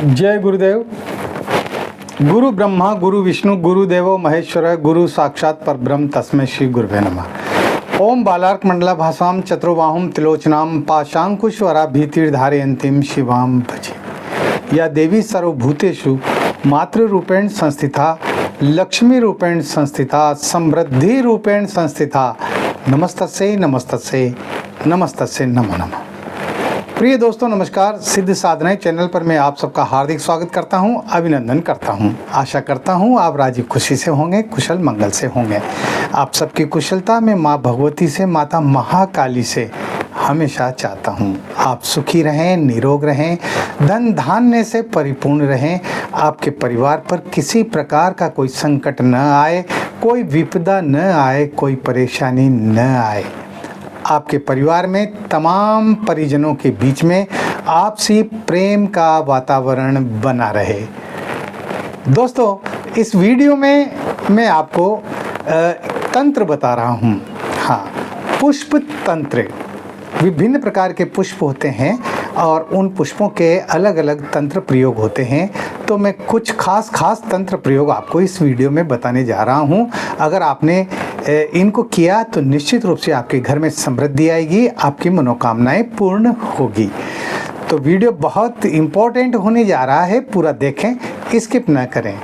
जय गुरुदेव। गुरु ब्रह्मा गुरु विष्णु गुरुदेवो महेश्वर गुरु साक्षात परब्रह्म तस्मै श्री गुरुवे नमः। ओम बालार्क मंडला भासाम चतुर्बाहुम त्रिलोचनाम पाशांकुशवरा भीतिर्धारयन्तीं शिवाम भजे। या देवी सर्वभूतेषु मातृरूपेण संस्थिता लक्ष्मी रूपेण संस्थिता समृद्धि रूपेण संस्थिता नमस्तस्यै नमस्तस्यै नमस्तस्यै नमो नमः। प्रिय दोस्तों नमस्कार। सिद्ध साधनाएं चैनल पर मैं आप सबका हार्दिक स्वागत करता हूं, अभिनंदन करता हूं। आशा करता हूं आप राजी खुशी से होंगे, कुशल मंगल से होंगे। आप सबकी कुशलता में मां भगवती से, माता महाकाली से हमेशा चाहता हूं आप सुखी रहें, निरोग रहें, धन धान्य से परिपूर्ण रहें। आपके परिवार पर किसी प्रकार का कोई संकट न आए, कोई विपदा न आए, कोई परेशानी न आए। आपके परिवार में तमाम परिजनों के बीच में आपसी प्रेम का वातावरण बना रहे। दोस्तों इस वीडियो में मैं आपको तंत्र बता रहा हूँ। हाँ, पुष्प तंत्र। विभिन्न प्रकार के पुष्प होते हैं और उन पुष्पों के अलग अलग तंत्र प्रयोग होते हैं। तो मैं कुछ खास तंत्र प्रयोग आपको इस वीडियो में बताने जा रहा हूं। अगर आपने इनको किया तो निश्चित रूप से आपके घर में समृद्धि आएगी, आपकी मनोकामनाएं पूर्ण होगी। तो वीडियो बहुत इम्पोर्टेंट होने जा रहा है, पूरा देखें, स्किप ना करें।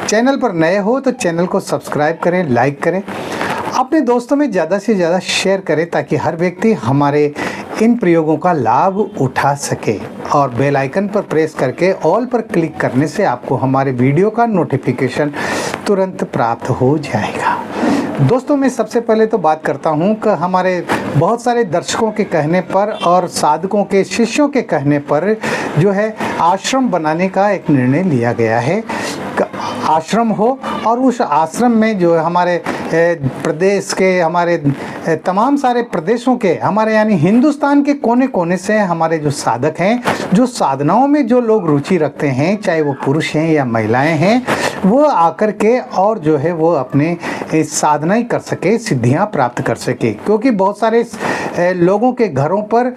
चैनल पर नए हो तो चैनल को सब्सक्राइब करें, लाइक करें, अपने दोस्तों में ज़्यादा से ज़्यादा शेयर करें ताकि हर व्यक्ति हमारे इन प्रयोगों का लाभ उठा सके। और बेल आइकन पर प्रेस करके ऑल पर क्लिक करने से आपको हमारे वीडियो का नोटिफिकेशन तुरंत प्राप्त हो जाएगा। दोस्तों मैं सबसे पहले तो बात करता हूं कि हमारे बहुत सारे दर्शकों के कहने पर और साधकों के शिष्यों के कहने पर जो है आश्रम बनाने का एक निर्णय लिया गया है। आश्रम हो और उस आश्रम में जो हमारे प्रदेश के, हमारे तमाम सारे प्रदेशों के, हमारे यानी हिंदुस्तान के कोने कोने से हमारे जो साधक हैं, जो साधनाओं में जो लोग रुचि रखते हैं, चाहे वो पुरुष हैं या महिलाएं हैं, वो आकर के और जो है वो अपने साधनाएं कर सके, सिद्धियां प्राप्त कर सके। क्योंकि बहुत सारे लोगों के घरों पर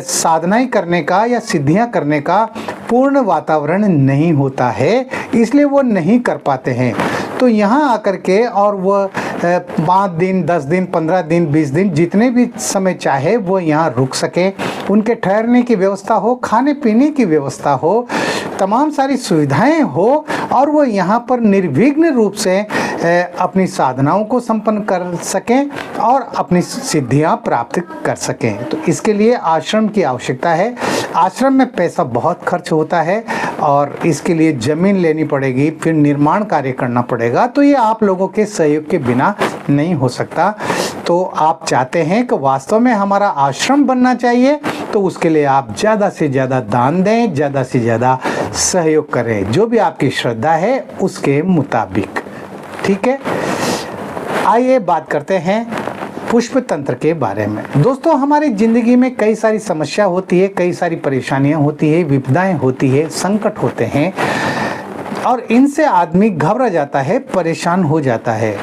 साधनाएं करने का या सिद्धियां करने का पूर्ण वातावरण नहीं होता है, इसलिए वो नहीं कर पाते हैं। तो यहाँ आकर के और वो 5 दिन, 10 दिन, 15 दिन, 20 दिन, जितने भी समय चाहे वो यहाँ रुक सके, उनके ठहरने की व्यवस्था हो, खाने पीने की व्यवस्था हो, तमाम सारी सुविधाएं हो और वो यहाँ पर निर्विघ्न रूप से अपनी साधनाओं को संपन्न कर सकें और अपनी सिद्धियां प्राप्त कर सकें। तो इसके लिए आश्रम की आवश्यकता है। आश्रम में पैसा बहुत खर्च होता है और इसके लिए ज़मीन लेनी पड़ेगी, फिर निर्माण कार्य करना पड़ेगा। तो ये आप लोगों के सहयोग के बिना नहीं हो सकता। तो आप चाहते हैं कि वास्तव में हमारा आश्रम बनना चाहिए, तो उसके लिए आप ज़्यादा से ज़्यादा दान दें, ज़्यादा से ज़्यादा सहयोग करें, जो भी आपकी श्रद्धा है उसके मुताबिक। ठीक है, आइए बात करते हैं पुष्प तंत्र के बारे में। दोस्तों हमारी ज़िंदगी में कई सारी समस्या होती है, कई सारी परेशानियां होती है, विपदाएं होती है, संकट होते हैं और इनसे आदमी घबरा जाता है, परेशान हो जाता है।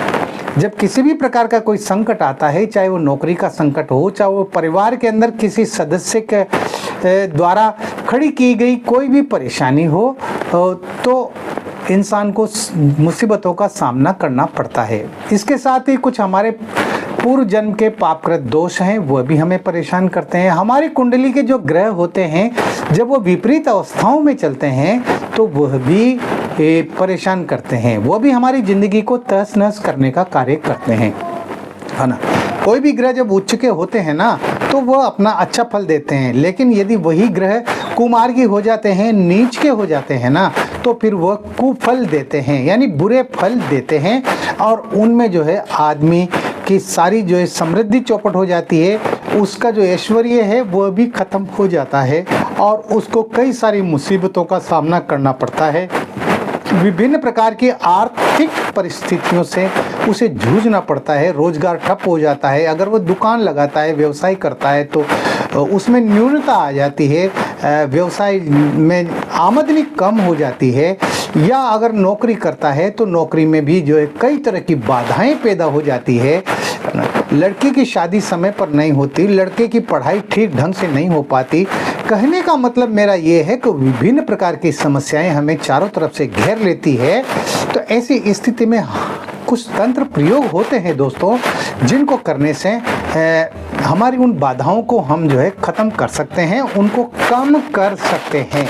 जब किसी भी प्रकार का कोई संकट आता है, चाहे वो नौकरी का संकट हो, चाहे वो परिवार के अंदर किसी सदस्य के द्वारा खड़ी की गई कोई भी परेशानी हो, तो इंसान को मुसीबतों का सामना करना पड़ता है। इसके साथ ही कुछ हमारे पूर्व जन्म के पापकृत दोष हैं, वह भी हमें परेशान करते हैं। हमारी कुंडली के जो ग्रह होते हैं, जब वो विपरीत अवस्थाओं में चलते हैं तो वह भी परेशान करते हैं, वो भी हमारी ज़िंदगी को तहस नहस करने का कार्य करते हैं, है ना। कोई भी ग्रह जब उच्च के होते हैं ना तो वह अपना अच्छा फल देते हैं, लेकिन यदि वही ग्रह कुमार्गी हो जाते हैं, नीच के हो जाते हैं ना, तो फिर वह कुफल देते हैं, यानी बुरे फल देते हैं और उनमें जो है आदमी की सारी जो है समृद्धि चौपट हो जाती है, उसका जो ऐश्वर्य है वह भी खत्म हो जाता है और उसको कई सारी मुसीबतों का सामना करना पड़ता है। विभिन्न प्रकार की आर्थिक परिस्थितियों से उसे जूझना पड़ता है, रोजगार ठप हो जाता है। अगर वो दुकान लगाता है, व्यवसाय करता है तो उसमें न्यूनता आ जाती है, व्यवसाय में आमदनी कम हो जाती है। या अगर नौकरी करता है तो नौकरी में भी जो है कई तरह की बाधाएं पैदा हो जाती है। लड़की की शादी समय पर नहीं होती, लड़के की पढ़ाई ठीक ढंग से नहीं हो पाती, कहने का मतलब मेरा ये है कि विभिन्न प्रकार की समस्याएं हमें चारों तरफ से घेर लेती है, तो ऐसी स्थिति में कुछ तंत्र प्रयोग होते हैं दोस्तों, जिनको करने से हमारी उन बाधाओं को हम जो है ख़त्म कर सकते हैं, उनको कम कर सकते हैं,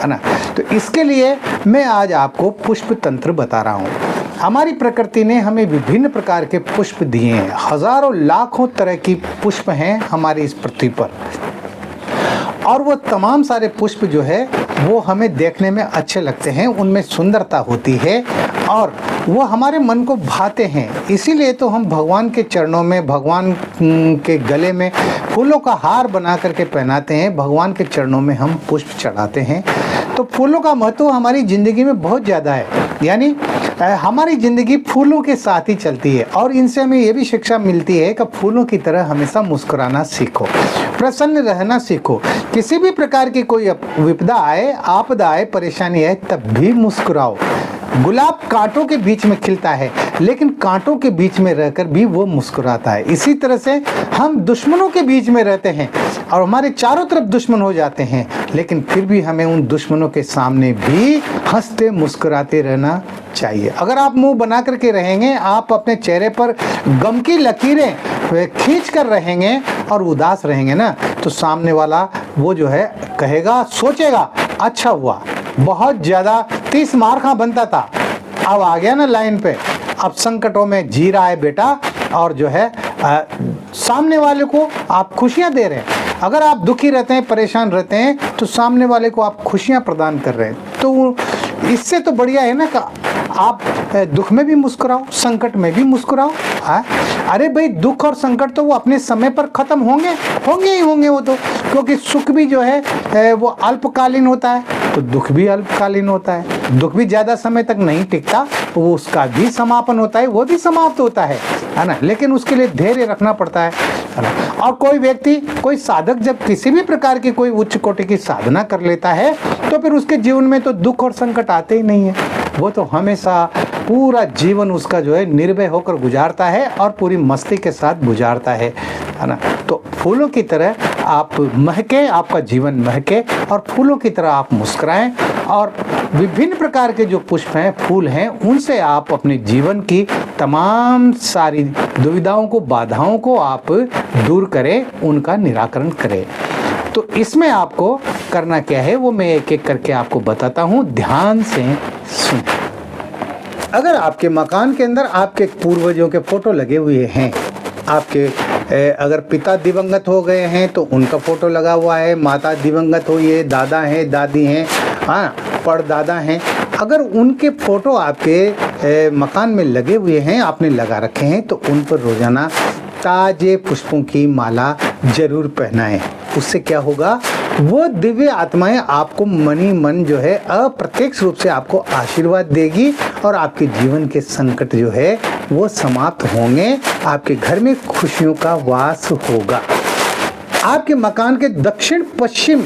है ना। तो इसके लिए मैं आज आपको पुष्प तंत्र बता रहा हूँ। हमारी प्रकृति ने हमें विभिन्न प्रकार के पुष्प दिए हैं, हज़ारों लाखों तरह की पुष्प हैं हमारी इस पृथ्वी पर, और वो तमाम सारे पुष्प जो है वो हमें देखने में अच्छे लगते हैं, उनमें सुंदरता होती है और वो हमारे मन को भाते हैं। इसीलिए तो हम भगवान के चरणों में, भगवान के गले में फूलों का हार बना करके पहनाते हैं, भगवान के चरणों में हम पुष्प चढ़ाते हैं। तो फूलों का महत्व हमारी ज़िंदगी में बहुत ज़्यादा है, यानी हमारी ज़िंदगी फूलों के साथ ही चलती है। और इनसे हमें ये भी शिक्षा मिलती है कि फूलों की तरह हमेशा मुस्कुराना सीखो, प्रसन्न रहना सीखो। किसी भी प्रकार की कोई विपदा आए, आपदा आए, परेशानी आए, तब भी मुस्कुराओ। गुलाब कांटों के बीच में खिलता है, लेकिन कांटों के बीच में रहकर भी वो मुस्कुराता है। इसी तरह से हम दुश्मनों के बीच में रहते हैं और हमारे चारों तरफ दुश्मन हो जाते हैं, लेकिन फिर भी हमें उन दुश्मनों के सामने भी हंसते मुस्कुराते रहना चाहिए। अगर आप मुंह बना करके रहेंगे, आप अपने चेहरे पर गम की लकीरें खींच कर रहेंगे और उदास रहेंगे ना, तो सामने वाला वो जो है कहेगा, सोचेगा, अच्छा हुआ, बहुत ज़्यादा 30 मार कहाँ बनता था, अब आ गया ना लाइन पे, अब संकटों में जी रहा है बेटा, और जो है सामने वाले को आप खुशियाँ दे रहे हैं। अगर आप दुखी रहते हैं, परेशान रहते हैं, तो सामने वाले को आप खुशियाँ प्रदान कर रहे हैं। तो इससे तो बढ़िया है ना कि आप दुख में भी मुस्कुराओ, संकट में भी मुस्कुराओ। हाँ, अरे भाई, दुख और संकट तो वो अपने समय पर ख़त्म होंगे ही होंगे वो तो, क्योंकि सुख भी जो है वो अल्पकालीन होता है, तो दुख भी अल्पकालीन होता है। दुख भी ज़्यादा समय तक नहीं टिकता, तो वो उसका भी समापन होता है, वो भी समाप्त होता है ना। लेकिन उसके लिए धैर्य रखना पड़ता है ना। और कोई व्यक्ति, कोई साधक जब किसी भी प्रकार की कोई उच्च कोटि की साधना कर लेता है, तो फिर उसके जीवन में तो दुख और संकट आते ही नहीं है। वो तो हमेशा पूरा जीवन उसका जो है निर्भय होकर गुजारता है और पूरी मस्ती के साथ गुजारता है ना। तो फूलों की तरह आप महके, आपका जीवन महके, और फूलों की तरह आप मुस्कुराएं, और विभिन्न प्रकार के जो पुष्प हैं, फूल हैं, उनसे आप अपने जीवन की तमाम सारी दुविधाओं को, बाधाओं को आप दूर करें, उनका निराकरण करें। तो इसमें आपको करना क्या है वो मैं एक एक करके आपको बताता हूँ, ध्यान से सुनें। अगर आपके मकान के अंदर आपके पूर्वजों के फोटो लगे हुए हैं, आपके अगर पिता दिवंगत हो गए हैं तो उनका फोटो लगा हुआ है, माता दिवंगत हुई है, दादा हैं, दादी हैं, हाँ, परदादा हैं, अगर उनके फ़ोटो आपके मकान में लगे हुए हैं, आपने लगा रखे हैं, तो उन पर रोज़ाना ताजे पुष्पों की माला जरूर पहनाएं। उससे क्या होगा, वो दिव्य आत्माएं आपको मनी मन जो है अप्रत्यक्ष रूप से आपको आशीर्वाद देगी और आपके जीवन के संकट जो है वो समाप्त होंगे, आपके घर में खुशियों का वास होगा। आपके मकान के दक्षिण पश्चिम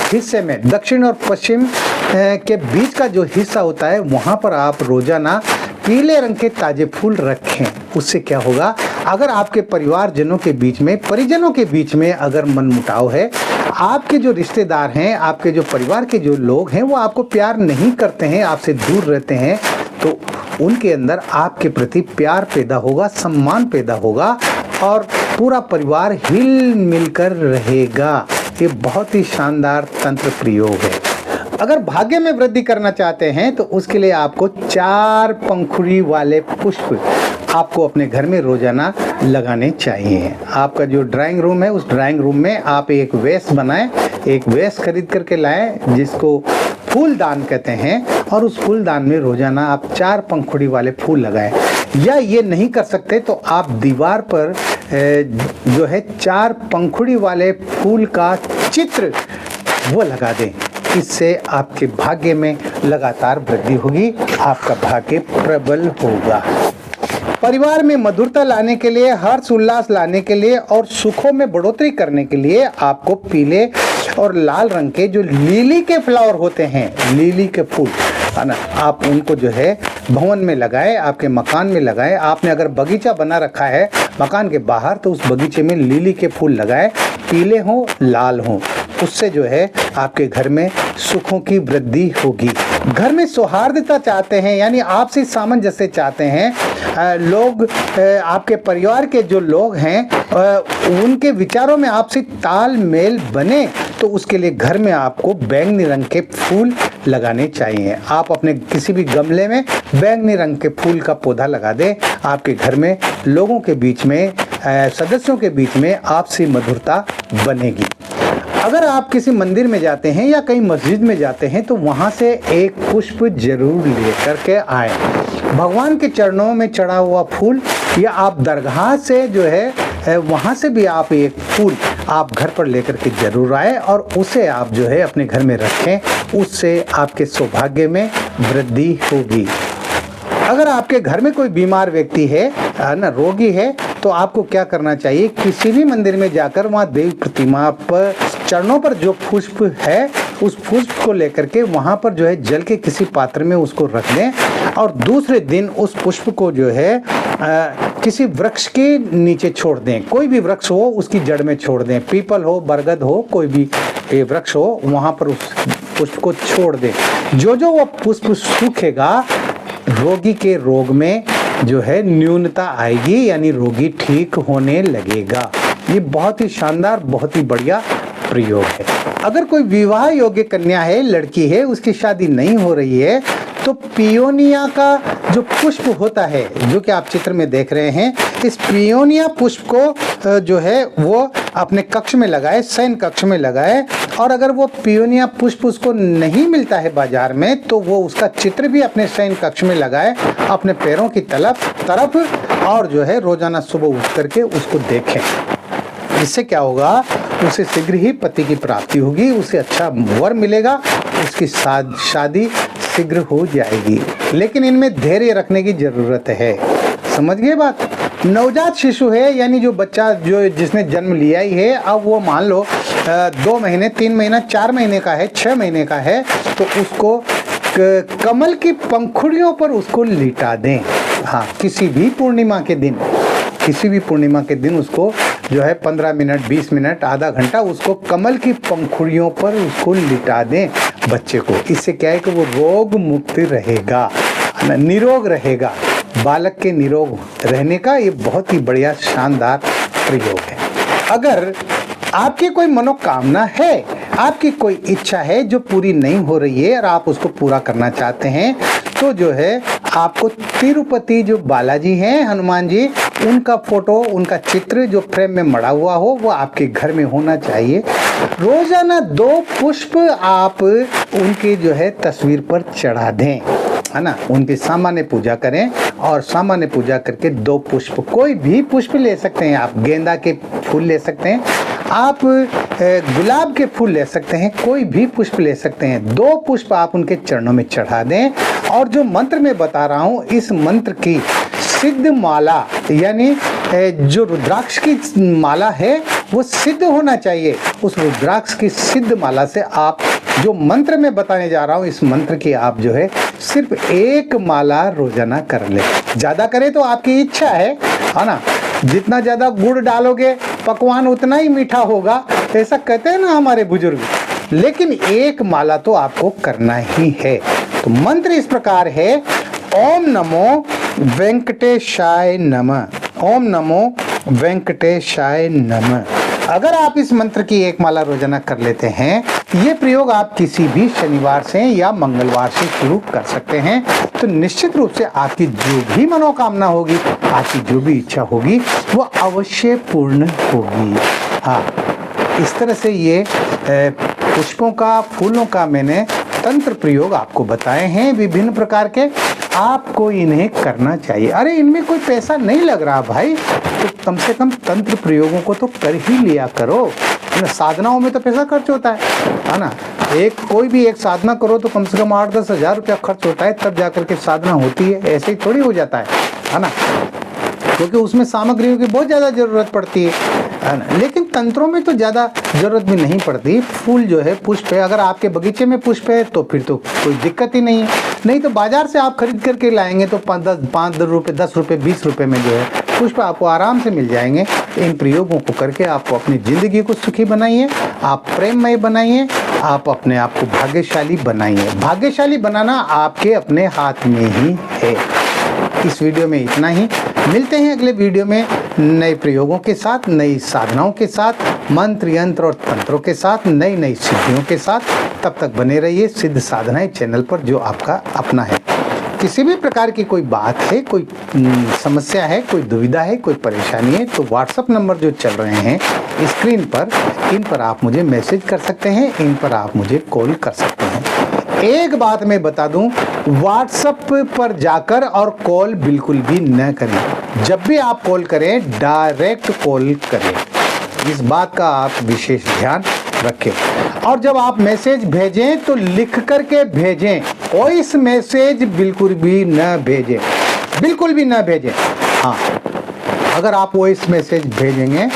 हिस्से में, दक्षिण और पश्चिम के बीच का जो हिस्सा होता है, वहाँ पर आप रोजाना पीले रंग के ताजे फूल रखें। उससे क्या होगा, अगर आपके परिवारजनों के बीच में, परिजनों के बीच में अगर मनमुटाव है, आपके जो रिश्तेदार हैं, आपके जो परिवार के जो लोग हैं, वो आपको प्यार नहीं करते हैं, आपसे दूर रहते हैं, तो उनके अंदर आपके प्रति प्यार पैदा होगा, सम्मान पैदा होगा और पूरा परिवार हिल मिलकर रहेगा। ये बहुत ही शानदार तंत्र प्रयोग है। अगर भाग्य में वृद्धि करना चाहते हैं तो उसके लिए आपको 4 पंखुड़ी वाले पुष्प आपको अपने घर में रोजाना लगाने चाहिए। आपका जो ड्राइंग रूम है, उस ड्राइंग रूम में आप एक वेस बनाएं, एक वेस खरीद करके लाएं जिसको फूलदान कहते हैं, और उस फूलदान में रोजाना आप 4 पंखुड़ी वाले फूल लगाएं। या ये नहीं कर सकते तो आप दीवार पर जो है 4 पंखुड़ी वाले फूल का चित्र वो लगा दें। इससे आपके भाग्य में लगातार वृद्धि होगी, आपका भाग्य प्रबल होगा। परिवार में मधुरता लाने के लिए, हर्ष उल्लास लाने के लिए और सुखों में बढ़ोतरी करने के लिए आपको पीले और लाल रंग के जो लिली के फ्लावर होते हैं, लिली के फूल है ना, आप उनको जो है भवन में लगाएं, आपके मकान में लगाएं। आपने अगर बगीचा बना रखा है मकान के बाहर, तो उस बगीचे में लिली के फूल लगाएं, पीले हों, लाल हों। उससे जो है आपके घर में सुखों की वृद्धि होगी। घर में सौहार्दता चाहते हैं, यानी आपसी सामंजस्य चाहते हैं लोग, आपके परिवार के जो लोग हैं उनके विचारों में आपसी तालमेल बने, तो उसके लिए घर में आपको बैंगनी रंग के फूल लगाने चाहिए। आप अपने किसी भी गमले में बैंगनी रंग के फूल का पौधा लगा दें, आपके घर में लोगों के बीच में, सदस्यों के बीच में आपसी मधुरता बनेगी। अगर आप किसी मंदिर में जाते हैं या कहीं मस्जिद में जाते हैं तो वहाँ से एक पुष्प जरूर लेकर के आए। भगवान के चरणों में चढ़ा हुआ फूल, या आप दरगाह से जो है वहाँ से भी आप एक फूल आप घर पर लेकर के जरूर आए और उसे आप जो है अपने घर में रखें, उससे आपके सौभाग्य में वृद्धि होगी। अगर आपके घर में कोई बीमार व्यक्ति है ना, रोगी है, तो आपको क्या करना चाहिए, किसी भी मंदिर में जाकर वहाँ देवी प्रतिमा पर चरणों पर जो पुष्प है उस पुष्प को लेकर के वहाँ पर जो है जल के किसी पात्र में उसको रख दें और दूसरे दिन उस पुष्प को जो है किसी वृक्ष के नीचे छोड़ दें। कोई भी वृक्ष हो उसकी जड़ में छोड़ दें, पीपल हो, बरगद हो, कोई भी वृक्ष हो, वहाँ पर उस पुष्प को छोड़ दें। जो जो वो पुष्प सूखेगा, रोगी के रोग में जो है न्यूनता आएगी, यानी रोगी ठीक होने लगेगा। ये बहुत ही शानदार, बहुत ही बढ़िया प्रयोग है। अगर कोई विवाह योग्य कन्या है, लड़की है, उसकी शादी नहीं हो रही है, तो पियोनिया का जो पुष्प होता है, जो कि आप चित्र में देख रहे हैं, इस पियोनिया पुष्प को जो है वो अपने कक्ष में लगाए, शयन कक्ष में लगाए। और अगर वो पियोनिया पुष्प उसको नहीं मिलता है बाजार में, तो वो उसका चित्र भी अपने शयन कक्ष में लगाए, अपने पैरों की तरफ, और जो है रोजाना सुबह उठ करके उसको देखें। इससे क्या होगा, उसे शीघ्र ही पति की प्राप्ति होगी, उसे अच्छा वर मिलेगा, उसकी शादी शीघ्र हो जाएगी। लेकिन इनमें धैर्य रखने की जरूरत है। समझ गए बात? नवजात शिशु है, यानी जो बच्चा जो जिसने जन्म लिया ही है, अब वो मान लो 2 महीने, 3 महीना, 4 महीने का है, 6 महीने का है, तो उसको कमल की पंखुड़ियों पर उसको लिटा दें। हाँ, किसी भी पूर्णिमा के दिन उसको जो है 15 मिनट, 20 मिनट, आधा घंटा उसको कमल की पंखुड़ियों पर उसको लिटा दें बच्चे को। इससे क्या है कि वो रोग मुक्त रहेगा, निरोग रहेगा। बालक के निरोग रहने का ये बहुत ही बढ़िया शानदार प्रयोग है। अगर आपकी कोई मनोकामना है, आपकी कोई इच्छा है जो पूरी नहीं हो रही है और आप उसको पूरा करना चाहते हैं, तो जो है आपको तिरुपति जो बालाजी हैं, हनुमान जी, उनका फोटो, उनका चित्र जो फ्रेम में मड़ा हुआ हो, वो आपके घर में होना चाहिए। रोजाना 2 पुष्प आप उनके जो है तस्वीर पर चढ़ा दें, है ना। उनकी सामान्य पूजा करें और सामान्य पूजा करके 2 पुष्प, कोई भी पुष्प ले सकते हैं आप, गेंदा के फूल ले सकते हैं आप, गुलाब के फूल ले सकते हैं, कोई भी पुष्प ले सकते हैं। 2 पुष्प आप उनके चरणों में चढ़ा दें और जो मंत्र मैं बता रहा हूँ, इस मंत्र की सिद्ध माला, यानी जो रुद्राक्ष की माला है वो सिद्ध होना चाहिए। उस रुद्राक्ष की सिद्ध माला से आप जो मंत्र मैं बताने जा रहा हूँ, इस मंत्र की आप जो है सिर्फ 1 माला रोजाना कर ले। ज़्यादा करें तो आपकी इच्छा है ना। जितना ज़्यादा गुड़ डालोगे पकवान उतना ही मीठा होगा, ऐसा कहते हैं ना हमारे बुजुर्ग। लेकिन 1 माला तो आपको करना ही है। तो मंत्र इस प्रकार है, ओम नमो वेंकटेशाय नमः, ओम नमो वेंकटेशाय नमः। अगर आप इस मंत्र की 1 माला रोजाना कर लेते हैं, ये प्रयोग आप किसी भी शनिवार से या मंगलवार से शुरू कर सकते हैं, तो निश्चित रूप से आपकी जो भी मनोकामना होगी, आपकी जो भी इच्छा होगी, वो अवश्य पूर्ण होगी। हाँ, इस तरह से ये पुष्पों का, फूलों का मैंने तंत्र प्रयोग आपको बताए हैं विभिन्न प्रकार के। आपको इन्हें करना चाहिए। अरे इनमें कोई पैसा नहीं लग रहा भाई, तो कम से कम तंत्र प्रयोगों को तो कर ही लिया करो। साधनाओं में तो पैसा खर्च होता है ना। कोई भी एक साधना करो तो कम से कम 8-10 हज़ार रुपया खर्च होता है, तब जाकर के साधना होती है। ऐसे ही थोड़ी हो जाता है ना, क्योंकि उसमें सामग्रियों की बहुत ज़्यादा ज़रूरत पड़ती है ना। लेकिन तंत्रों में तो ज़्यादा ज़रूरत भी नहीं पड़ती। फूल जो है, पुष्प है, अगर आपके बगीचे में पुष्प है तो फिर तो कोई दिक्कत ही नहीं है। नहीं तो बाजार से आप खरीद करके लाएंगे तो 5 रुपये, 10 रुपये, 20 रुपये में जो है पुष्प आपको आराम से मिल जाएंगे। इन प्रयोगों को करके आपको अपनी ज़िंदगी को सुखी बनाइए, आप प्रेममय बनाइए, आप अपने आप को भाग्यशाली बनाइए। भाग्यशाली बनाना आपके अपने हाथ में ही है। इस वीडियो में इतना ही। मिलते हैं अगले वीडियो में नए प्रयोगों के साथ, नई साधनाओं के साथ, मंत्र यंत्र और तंत्रों के साथ, नई नई सिद्धियों के साथ। तब तक बने रहिए सिद्ध साधनाएं चैनल पर, जो आपका अपना है। किसी भी प्रकार की कोई बात है, कोई समस्या है, कोई दुविधा है, कोई परेशानी है, तो व्हाट्सएप नंबर जो चल रहे हैं स्क्रीन पर, इन पर आप मुझे मैसेज कर सकते हैं, इन पर आप मुझे कॉल कर सकते हैं। एक बात मैं बता दूं, व्हाट्सएप पर जाकर और कॉल बिल्कुल भी न करें। जब भी आप कॉल करें डायरेक्ट कॉल करें, इस बात का आप विशेष ध्यान रखें। और जब आप मैसेज भेजें तो लिख करके भेजें, वॉइस मैसेज बिल्कुल भी न भेजें, बिल्कुल भी न भेजें। हाँ, अगर आप वॉइस मैसेज भेजेंगे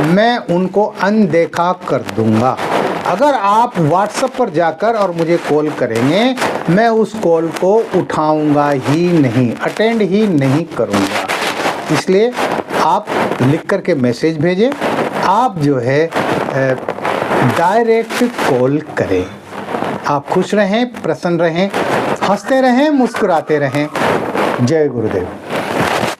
मैं उनको अनदेखा कर दूंगा। अगर आप व्हाट्सएप पर जाकर और मुझे कॉल करेंगे, मैं उस कॉल को उठाऊंगा ही नहीं, अटेंड ही नहीं करूंगा। इसलिए आप लिख करके मैसेज भेजें, आप जो है डायरेक्ट कॉल करें। आप खुश रहें, प्रसन्न रहें, हंसते रहें, मुस्कुराते रहें। जय गुरुदेव।